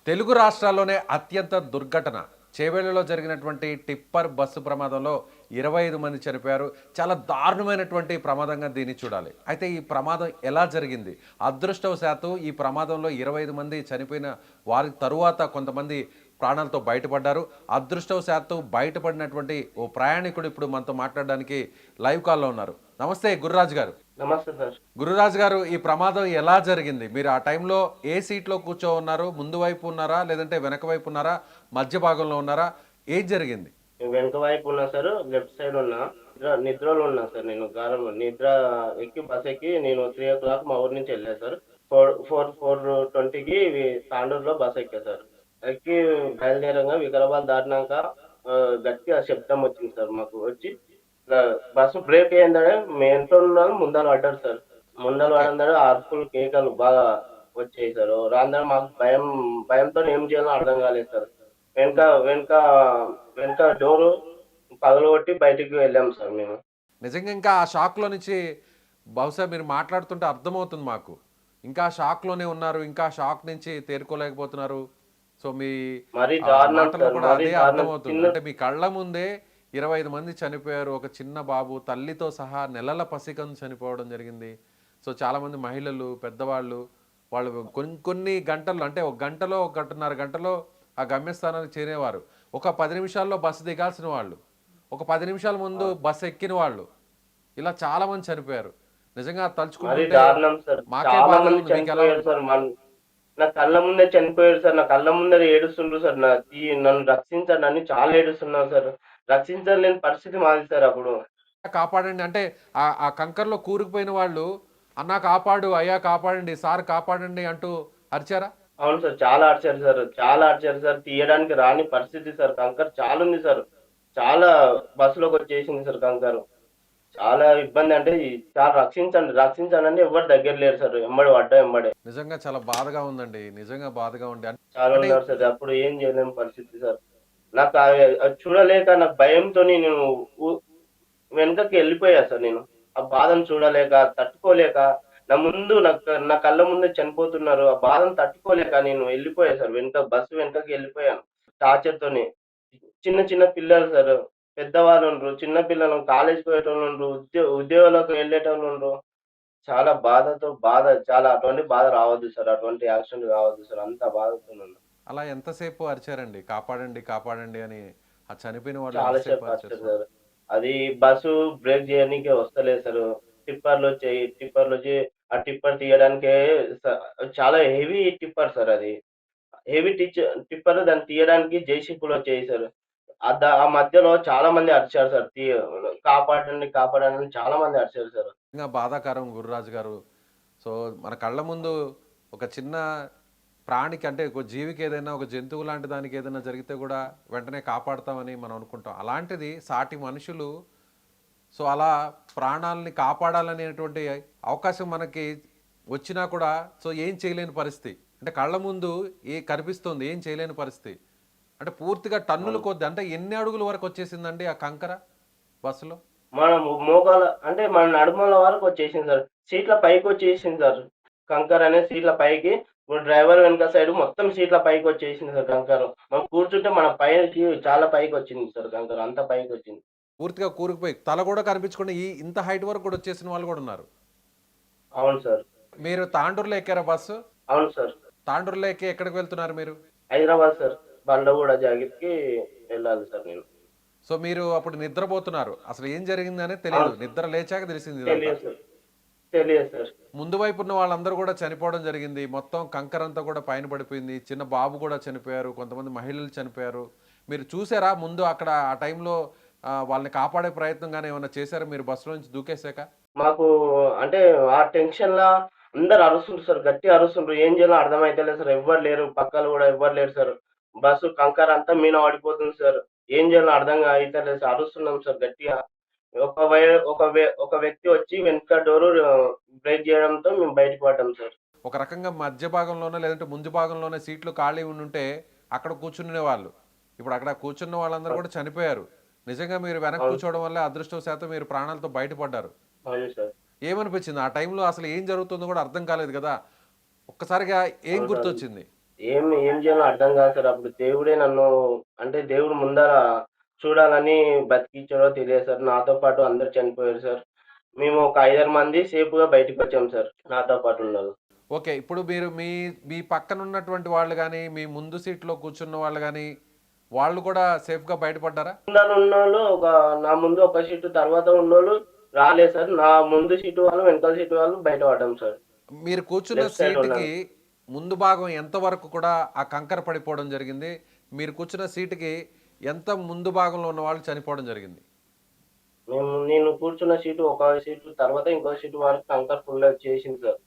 తెలుగు రాష్ట్రాల్లోనే అత్యంత దుర్ఘటన చేవెళ్లలో జరిగినటువంటి టిప్పర్ బస్సు ప్రమాదంలో 25 మంది చనిపోయారు. చాలా దారుణమైనటువంటి ప్రమాదంగా దీన్ని చూడాలి. అయితే ఈ ప్రమాదం ఎలా జరిగింది? అదృష్టవశాత్తు ఈ ప్రమాదంలో 25 మంది చనిపోయిన వారి తరువాత కొంతమంది ప్రాణాలతో బయటపడ్డారు. అదృష్టవశాత్తు బయటపడినటువంటి ఓ ప్రయాణికుడు ఇప్పుడు మనతో మాట్లాడడానికి లైవ్ కాల్లో ఉన్నారు. నమస్తే గురురాజ్ గారు. నమస్తే సార్. గురురాజ్ గారు, ఈ ప్రమాదం ఎలా జరిగింది? మీరు ఆ టైంలో ఏ సీట్లో కూర్చో ఉన్నారు? ముందు వైపు ఉన్నారా, లేదంటే వెనక వైపు ఉన్నారా, మధ్య భాగంలో ఉన్నారా? ఏం జరిగింది? నేను వెనక వైపు ఉన్నా సార్. లెఫ్ట్ సైడ్ ఉన్నా. నిద్రలో ఉన్నా సార్. నేను గాఢంలో నిద్ర ఎక్కి బస్ ఎక్కి నేను 3:00 మా ఊరు నుంచి వెళ్ళా సార్. 4:20కి తాండూరులో బస్ ఎక్కా సార్. ఎక్కి బయలుదేరంగా వికారాబాద్ దాటినాక గట్టిగా శబ్దం వచ్చింది సార్. మాకు వచ్చి ఇట్లా బస్సు బ్రేక్ అయిందనే మేము వెనక ఉన్నోళ్ళు ముందర పడ్డారు సార్. ముందర ఓకే. పడంగానే అరుపులు, కేకలు బాగా వచ్చాయి సార్. రాంగానే మాకు భయంతో ఏం చేయాలో అర్థం కాలేదు సార్. వెనక వెనక వెనక డోరు పగలగొట్టి బయటికి వెళ్ళాం సార్ మేము. నిజంగా ఇంకా ఆ షాక్లో నుంచి బహుశా మీరు మాట్లాడుతుంటే అర్థమవుతుంది మాకు. ఇంకా షాక్లోనే ఉన్నారు, ఇంకా షాక్ నుంచి తేరుకోలేకపోతున్నారు. సో మీ మరీ దారుణం మాటల్లో సార్. కూడా మరీ అదే దారుణం. అర్థమవుతుంది. చిన్న అంటే మీ కళ్ళ ముందే 25 మంది చనిపోయారు. ఒక చిన్న బాబు తల్లితో సహా నెలల పసికందు చనిపోవడం జరిగింది. సో చాలామంది మహిళలు, పెద్దవాళ్ళు, వాళ్ళు కొన్ని కొన్ని గంటల్లో, అంటే ఒక గంటలో, ఒక గంటన్నర గంటలో ఆ గమ్యస్థానానికి చేరేవారు. ఒక 10 నిమిషాల్లో బస్సు దిగాల్సిన వాళ్ళు, ఒక 10 నిమిషాల ముందు బస్సు ఎక్కిన వాళ్ళు, ఇలా చాలామంది చనిపోయారు. నిజంగా మరీ తలుచుకుంటుంటే దారుణం సార్. మాకే చాలా బాధగా మంది ఉంది. మీకు ఎలా చనిపోయారు ఉంది? సార్. నా కళ్ళ ముందే చనిపోయారు సార్. నా కళ్ళ ముందర ఏడుస్తుండ్రు సార్. నన్ను రక్షించండి అని చాలా ఏడుస్తున్నారు సార్. రక్షించలేని పరిస్థితి మాది సార్ అప్పుడు. కాపాడండి అంటే ఆ ఆ కంకర్లో కూరుకుపోయిన వాళ్ళు, అన్నా కాపాడు, అయ్యా కాపాడండి, సార్ కాపాడండి అంటూ అరిచారా? అవును సార్. చాలా అరిచారు సార్. చాలా అరిచారు సార్. తీయడానికి రాని పరిస్థితి సార్. కంకర చాలా ఉంది సార్. చాలా బస్సులోకొచ్చేసింది సార్ కంకరు. చాలా ఇబ్బంది అంటే చాలా రక్షించండి, రక్షించండి అంటే ఎవ్వరు దగ్గర లేరు సార్. ఎమ్మడి పడ్డా ఎమ్మడే. నిజంగా చాలా బాధగా ఉందండి. నిజంగా బాధగా ఉంది. చాలా అంటే ఉన్నారు సార్. అప్పుడు ఏం చేయలేని పరిస్థితి సార్. నాకు అది చూడలేక నాకు భయంతోని నేను ఉ వెనకకి ఎళ్ళిపోయా సార్ నేను. ఆ బాధను చూడలేక, తట్టుకోలేక, నా కళ్ళ ముందే చనిపోతున్నారు. ఆ బాధను తట్టుకోలేక నేను ఎళ్ళిపోయా సార్. బస్సు వెనకకి ఎళ్ళిపోయాను. టార్చర్‌తోని. చిన్న చిన్న పిల్లలు సార్. పెద్దవాళ్ళుండ్రు, చిన్న పిల్లలు కాలేజ్‌కి పోయేటోళ్ళుండ్రు, ఉద్యోగాలకు వెళ్ళేటోళ్ళుండ్రు. చాలా చాలా అటువంటి బాధ రావద్దు సార్. అటువంటి యాక్సిడెంట్ కావద్దు సార్. అంత బాధతోనున్నా. అలా ఎంతసేపు అరిచారండి? కాపాడండి, కాపాడండి అని ఆ చనిపోయిన వాళ్ళు చాలా ఎంతసేపు సేపు అరిచారు అరిచారు సార్? సార్. అది బస్సు బ్రేక్ జేయనీకే వస్తలేదు సారు. టిప్పర్‌లొచ్చి ఆ టిప్పర్ తీయడానికే స చాలా హెవీ టిప్పర్ సార్ అది. హెవీ టిప్పర్ దాన్ని తీయడానికి జేసీబీలొచ్చాయి సార్. ఆ మధ్యలో చాలా మంది అరిచారు సార్. కాపాడండి, కాపాడండి అని చాలా మంది అరిచారు సార్. నిజంగా బాధాకరం గురురాజు గారు. సో మన కళ్ళ ముందు ఒక చిన్న ప్రాణికి, అంటే ఒక జీవికి ఏదైనా, ఒక జంతువు లాంటి దానికి ఏదైనా జరిగితే కూడా వెంటనే కాపాడుతామని మనం అనుకుంటాం. అలాంటిది సాటి మనుషులు సో అలా ప్రాణాలని కాపాడాలనేటువంటి అవకాశం మనకి వచ్చినా కూడా సో ఏం చేయలేని పరిస్థితి. అంటే కళ్ళ ముందు కనిపిస్తుంది, ఏం చేయలేని పరిస్థితి. అంటే పూర్తిగా టన్నుల అవును. కొద్ది, అంటే ఎన్ని అడుగుల వరకు వచ్చేసిందండి ఆ కంకర బస్సులో? మన అంటే మన నడుముల వరకు వచ్చేసింది సార్. సీట్ల పైకొచ్చేసింది సార్. కంకర అనేది సీట్ల పైకి ఇప్పుడు డ్రైవర్ వెనక సైడ్ మొత్తం సీట్ల పైకొచ్చేసింది సార్ కంకర. మనం కూర్చుంటే మన పైకి చాలా పైకొచ్చింది సార్ కంకర. అంత పైకొచ్చింది. పూర్తిగా కూరుకుపోయి తల కూడా కనిపించకుండా ఇంత హైట్ వరకు కూడా వచ్చేసిన వాళ్ళు కూడా ఉన్నారు. అవును సార్. మీరు తాండూరులో ఎక్కారా బస్సు? అవును సార్. తాండూరులో ఎక్కి ఎక్కడికి వెళ్తున్నారు మీరు? హైదరాబాద్ సార్. బండ్లగూడ జాగిత్‌కి వెళ్ళాలి సార్ నేను. సో మీరు అప్పుడు నిద్రపోతున్నారు. అసలు ఏం జరిగిందనే తెలియదు. అవును. నిద్ర లేచాక తెలిసింది ఇదంతా. తెలియదు సార్. తెలియదు సార్. ముందు వైపు ఉన్న వాళ్ళందరూ కూడా చనిపోవడం జరిగింది. మొత్తం కంకరంతా కూడా పైన పడిపోయింది. చిన్న బాబు కూడా చనిపోయారు. కొంతమంది మహిళలు చనిపోయారు. మీరు చూసారా ముందు అక్కడ ఆ టైంలో వాళ్ళని కాపాడే ప్రయత్నం గాని ఏమన్నా చేశారా మీరు బస్సులో నుంచి దూకేసాక? మాకు అంటే ఆ టెన్షన్‌ల అందరూ అరుస్తుండ్రు సార్. గట్టిగా అరుస్తుండ్రు. ఏం చేయాలో అర్థమైతలేదు సార్. ఎవ్వరు లేరు. పక్కల గూడా ఎవ్వరు లేరు సార్. బస్సు కంకర అంతా మీద పడిపోతుంది సార్. ఏం చేయాలో అర్థం అయితలేదు సార్. అరుస్తున్నాం సార్ గట్టిగా. ఒక వే ఒక వే ఒక వ్యక్తి వచ్చి వెనక డోరు బ్రేక్ చేయడంతో మేము బయటకి పడ్డాం సార్. ఒక రకంగా మధ్య భాగంలోనే, లేదంటే ముందు భాగంలోనే సీట్లు ఖాళీ ఉండుంటే అక్కడ కూర్చునేవాళ్ళు. ఇప్పుడు అక్కడ కూర్చున్న వాళ్ళందరూ కూడా చనిపోయారు. నిజంగా మీరు వెనక్కి అవును. కూర్చోవడం వల్ల అదృష్టవశాత్తు మీరు ప్రాణాలతో బయటపడ్డారు. అవును సార్. ఏమనిపించింది? ఆ టైంలో అసలు ఏం జరుగుతుందో కూడా అర్థం కాలేదు కదా! ఒక్కసారిగా ఏం అవును సార్. గుర్తొచ్చింది? ఏం ఏం చేయాలో అర్థం కాదు సార్. అప్పుడు దేవుడే నన్ను అంటే దేవుడు ముందర చూడాలని బతికిచ్చాడో తెలియదు సార్. నాతో పాటు అందరూ చనిపోయారు సార్. మేము ఒక 5, 6 మంది సేఫ్‌గా బయటికొచ్చాం సార్. నాతో పాటు ఉన్నోళ్ళు. ఓకే. ఇప్పుడు మీరు మీ మీ పక్కన ఉన్నటువంటి వాళ్ళు గాని, మీ ముందు సీట్‌లో కూర్చున్న వాళ్ళు గాని, వాళ్ళు కూడా సేఫ్‌గా బయటపడ్డారా? ముందర ఉన్నోళ్ళు నా ముందు ఒక సీటు తర్వాత ఉన్నోళ్ళు రాలేదు సార్. నా ముందు సీటు వాళ్ళు, వెనకాల సీటు వాళ్ళు బయట పడ్డాం సార్. మీరు కూర్చున్న లెఫ్ట్ సైడ్ సీటుకి ఉన్నాను. ముందు భాగం ఎంత వరకు కూడా ఆ కంకర పడిపోవడం జరిగింది? మీరు కూర్చున్న సీటుకి ఎంత ముందు భాగంలో ఉన్న వాళ్ళు చనిపోవడం జరిగింది? నేను కూర్చున్న సీటు ఒక సీటు తర్వాత ఇంకో సీటు వరకు కంకర ఫుల్ వచ్చేసింది సార్.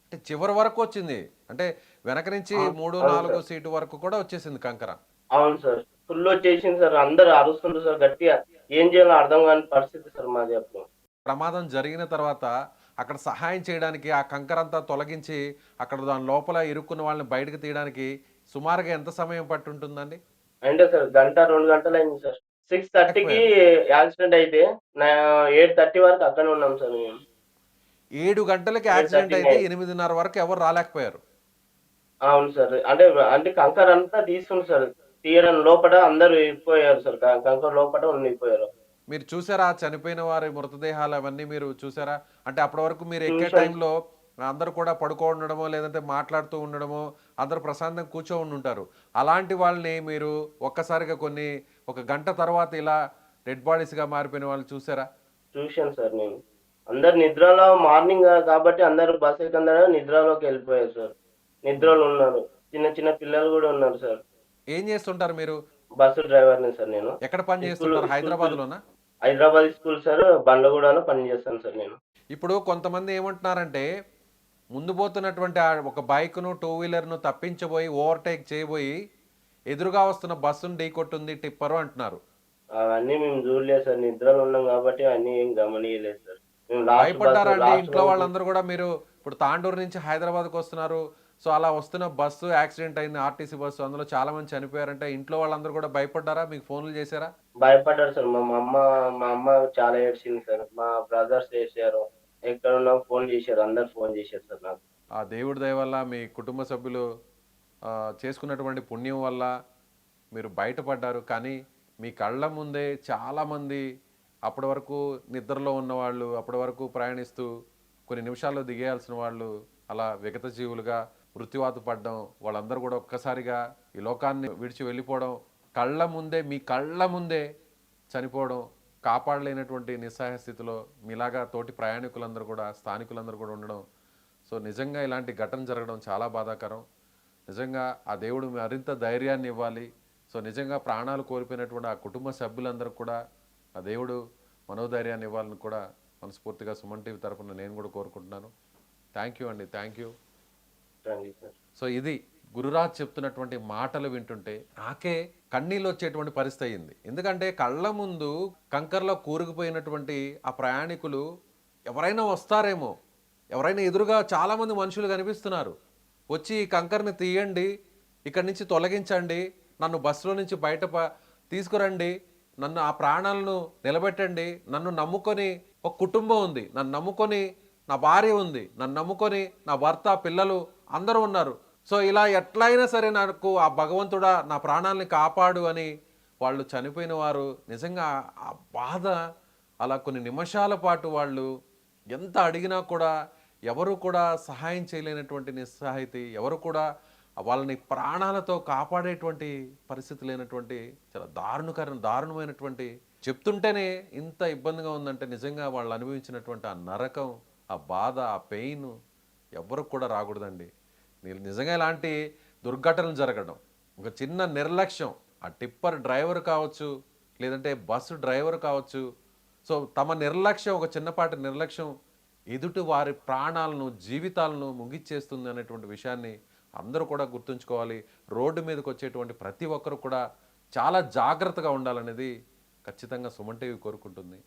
అంటే చివరి వరకు వచ్చింది. అంటే వెనక నుంచి అవును. 3, అవును 4 సార్. సీటు వరకు కూడా వచ్చేసింది కంకర. అవును సార్. ఫుల్ వచ్చేసింది సార్. అందరూ అరుస్తుండ్రు సార్ గట్టిగా. ఏం చేయాలో అర్థం కాని పరిస్థితి సార్ మాది అప్పుడు. ప్రమాదం జరిగిన తర్వాత అక్కడ సహాయం చేయడానికి ఆ కంకరంతా తొలగించి అక్కడ దాని లోపల ఇరుక్కున్న వాళ్ళని బయటకు తీయడానికి సుమారుగా ఎంత సమయం పట్టుంటుందండి? అంటే సార్ గంట, 2 గంటలయింది సార్. 6:30కి లేకపోయారు. యాక్సిడెంట్ అయితే నా 8:30 వరకు అక్కడే ఉన్నాం సార్ మేము. 7 గంటలకి యాక్సిడెంట్ 8:30, అయితే 9. 8:30 వరకు ఎవరు రాలేకపోయారు. అవును సార్. అంటే కంకరంతా తీస్తుంది సార్. తీయడం లోపట అందరూ ఇరుక్కుపోయారు సార్. కంకర లోపట ఉండిపోయారు. మీరు చూసారా ఆ చనిపోయిన వారి మృతదేహాలు అవన్నీ మీరు చూసారా? అంటే అప్పటి వరకు మీరు ఎక్కే చూసాం. టైంలో అందరూ కూడా పడుకో ఉండడమో లేదంటే మాట్లాడుతూ ఉండడమో అందరూ ప్రశాంతంగా కూర్చొని ఉంటారు. అలాంటి వాళ్ళని మీరు ఒక్కసారిగా ఒక గంట తర్వాత ఇలా డెడ్ బాడీస్‌గా మారిపోయిన వాళ్ళని చూసారా? చూశాను సార్ నేను. అందరు నిద్రలో మార్నింగ్ కాబట్టి అందరూ బస్ ఎక్కంగానే నిద్రలోకెళ్ళిపోయారు సార్. హ్మ్. నిద్రలో ఉన్నారు. చిన్న చిన్న పిల్లలు గూడా ఉన్నారు సార్. ఏం చేస్తుంటారు మీరు? బస్సు డ్రైవర్‌ని సార్ నేను. ఎక్కడ పని చేస్తుంటారు? స్కూల్ హైదరాబాద్‌లోనా? హైదరాబాద్ స్కూల్ సార్ బండ్లగూడలో పనిచేస్తాను సార్ నేను. ఇప్పుడు కొంతమంది ఏమంటున్నారంటే, ముందు పోతున్నటువంటి ఒక బైక్‌ను, టూ వీలర్‌ను తప్పించబోయి, ఓవర్‌టేక్ చేయబోయి, ఎదురుగా వస్తున్న బస్సును ఢీకొట్టింది టిప్పరు అంటున్నారు. అవన్నీ మేము చూడలేదు సార్. నిద్రలో ఉన్నాం గాబట్టి అన్నీ ఏం గమనీయలేదు సార్. మేము భయపడ్డారా అండి ఇంట్లో లాస్ట్‌లో వాళ్ళందరూ గూడా? మీరు ఇప్పుడు తాండూరు నుంచి హైదరాబాద్‌కి వస్తున్నారు. సో, అలా వస్తున్న బస్సు యాక్సిడెంట్ అయింది. RTC bus. అందులో చాలా మంది చనిపోయారంటే ఇంట్లో వాళ్ళందరూ గూడా భయపడ్డారా? మీకు ఫోన్‌లు చేశారా? భయపడ్డారు సార్. మా అమ్మ చాలా ఏడ్చింది సార్. మా బ్రదర్స్ ఏడ్చారు. ఎక్కడున్నావు ఫోన్ చేశారు. అందరూ ఫోన్ చేశారు సార్ నాకు. ఆ దేవుడి దయ వల్ల మీ కుటుంబ సభ్యులు చేసుకున్నటువంటి పుణ్యం వల్ల మీరు బయటపడ్డారు. కానీ మీ కళ్ళ ముందే చాలామంది అప్పటి వరకు నిద్రలో ఉన్నవాళ్ళు, అప్పటి వరకు ప్రయాణిస్తూ కొన్ని నిమిషాల్లో దిగేయాల్సిన వాళ్ళు అలా విగత జీవులుగా మృత్యువాత పడడం, వాళ్ళందరూ కూడా ఒక్కసారిగా ఈ లోకాన్ని విడిచి వెళ్ళిపోవడం, మీ కళ్ళ ముందే చనిపోవడం, కాపాడలేనటువంటి నిస్సహాయ స్థితిలో మీలాగా తోటి ప్రయాణికులందరూ కూడా, స్థానికులందరూ కూడా ఉండడం. సో నిజంగా ఇలాంటి ఘటన జరగడం చాలా బాధాకరం. నిజంగా ఆ దేవుడు మరింత ధైర్యాన్ని ఇవ్వాలి. సో నిజంగా ప్రాణాలు కోల్పోయినటువంటి ఆ కుటుంబ సభ్యులందరూ కూడా ఆ దేవుడు మనోధైర్యాన్ని ఇవ్వాలని కూడా మనస్ఫూర్తిగా సుమన్ టీవీ తరపున నేను కూడా కోరుకుంటున్నాను. థ్యాంక్ యూ అండి. Thank you. Thank you sir. So ఇది గురురాజ్ చెప్తున్నటువంటి మాటలు వింటుంటే నాకే కన్నీళ్ళు వచ్చేటువంటి పరిస్థితి అయింది. ఎందుకంటే కళ్ళ ముందు కంకర్లో కూరుకుపోయినటువంటి ఆ ప్రయాణికులు ఎవరైనా వస్తారేమో, ఎవరైనా ఎదురుగా చాలామంది మనుషులు కనిపిస్తున్నారు, వచ్చి ఈ కంకర్ని తీయండి, ఇక్కడి నుంచి తొలగించండి, నన్ను బస్సులో నుంచి తీసుకురండి, నన్ను ఆ ప్రాణాలను నిలబెట్టండి, నన్ను నమ్ముకొని ఒక కుటుంబం ఉంది, నన్ను నమ్ముకొని నా భార్య ఉంది, నన్ను నమ్ముకొని నా భర్త పిల్లలు అందరూ ఉన్నారు. సో ఇలా ఎట్లయినా సరే నాకు ఆ భగవంతుడా నా ప్రాణాలని కాపాడు అని వాళ్ళు చనిపోయిన వారు నిజంగా ఆ బాధ అలా కొన్ని నిమిషాల పాటు వాళ్ళు ఎంత అడిగినా కూడా ఎవరు కూడా సహాయం చేయలేనటువంటి నిస్సహాయితీ, ఎవరు కూడా వాళ్ళని ప్రాణాలతో కాపాడేటువంటి పరిస్థితి లేనటువంటి చాలా దారుణమైనటువంటి చెప్తుంటేనే ఇంత ఇబ్బందిగా ఉందంటే నిజంగా వాళ్ళు అనుభవించినటువంటి ఆ నరకం, ఆ బాధ, ఆ పెయిన్ ఎవ్వరు కూడా రాకూడదండి. నిజంగా ఇలాంటి దుర్ఘటనలు జరగడం, ఒక చిన్న నిర్లక్ష్యం, ఆ టిప్పర్ డ్రైవర్ కావచ్చు, లేదంటే బస్సు డ్రైవర్ కావచ్చు, సో తమ నిర్లక్ష్యం, ఒక చిన్నపాటి నిర్లక్ష్యం ఎదుటి వారి ప్రాణాలను, జీవితాలను ముగిచ్చేస్తుంది అనేటువంటి విషయాన్ని అందరూ కూడా గుర్తుంచుకోవాలి. రోడ్డు మీదకి వచ్చేటువంటి ప్రతి ఒక్కరు కూడా చాలా జాగ్రత్తగా ఉండాలనేది ఖచ్చితంగా సుమన్ టీవీ కోరుకుంటుంది.